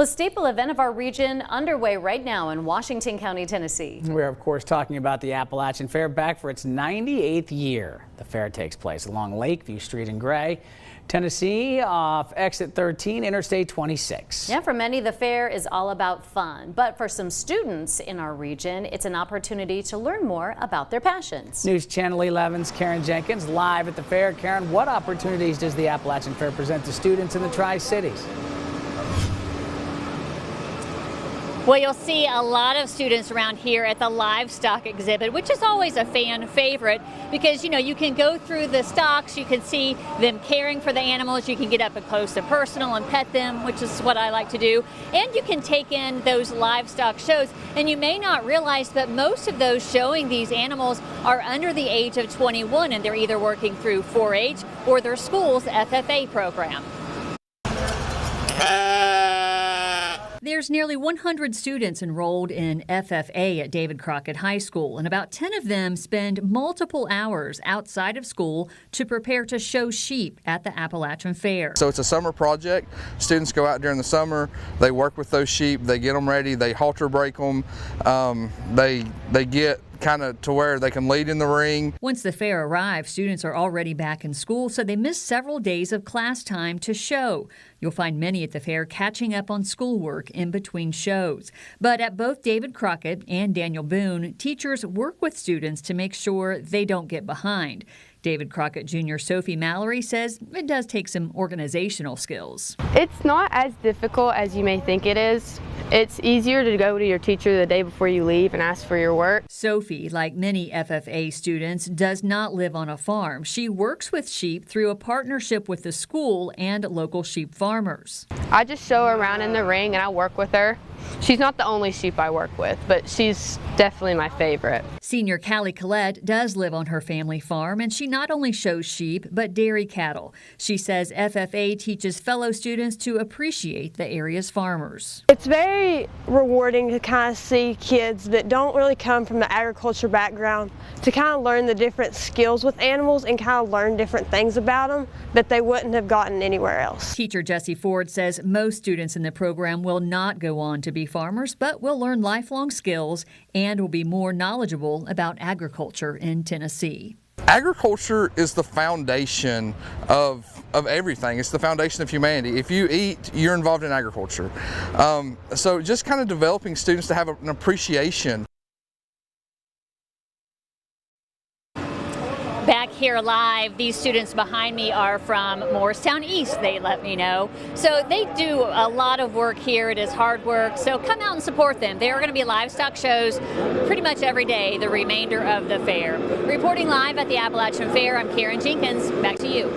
Well, a staple event of our region underway right now in Washington County, Tennessee. We're, of course, talking about the Appalachian Fair, back for its 98th year. The fair takes place along Lakeview Street in Gray, Tennessee, off exit 13, Interstate 26. Yeah, for many, the fair is all about fun. But for some students in our region, it's an opportunity to learn more about their passions. News Channel 11's Karen Jenkins live at the fair. Karen, what opportunities does the Appalachian Fair present to students in the Tri-Cities? Well, you'll see a lot of students around here at the livestock exhibit, which is always a fan favorite because, you can go through the stocks, you can see them caring for the animals, you can get up close and personal and pet them, which is what I like to do, and you can take in those livestock shows. And you may not realize that most of those showing these animals are under the age of 21, and they're either working through 4-H or their school's FFA program. There's nearly 100 students enrolled in FFA at David Crockett High School, and about 10 of them spend multiple hours outside of school to prepare to show sheep at the Appalachian Fair. So it's a summer project. Students go out during the summer, they work with those sheep, they get them ready, they halter break them, they get kind of to where they can lead in the ring. Once the fair arrives, students are already back in school, so they miss several days of class time to show. You'll find many at the fair catching up on schoolwork in between shows. But at both David Crockett and Daniel Boone, teachers work with students to make sure they don't get behind. David Crockett Jr. Sophie Mallory says it does take some organizational skills. It's not as difficult as you may think it is. It's easier to go to your teacher the day before you leave and ask for your work. Sophie, like many FFA students, does not live on a farm. She works with sheep through a partnership with the school and local sheep farmers. I just show her around in the ring and I work with her. She's not the only sheep I work with, but she's definitely my favorite. Senior Callie Collette does live on her family farm, and she not only shows sheep, but dairy cattle. She says FFA teaches fellow students to appreciate the area's farmers. It's very rewarding to kind of see kids that don't really come from the agriculture background to kind of learn the different skills with animals and kind of learn different things about them that they wouldn't have gotten anywhere else. Teacher Jessie Ford says most students in the program will not go on to be farmers, but will learn lifelong skills and will be more knowledgeable about agriculture in Tennessee. Agriculture is the foundation of everything. It's the foundation of humanity. If you eat, you're involved in agriculture. So just kind of developing students to have an appreciation. Back here live, these students behind me are from Morristown East, they let me know. So they do a lot of work here. It is hard work, so come out and support them. There are going to be livestock shows pretty much every day the remainder of the fair. Reporting live at the Appalachian Fair, I'm Karen Jenkins. Back to you.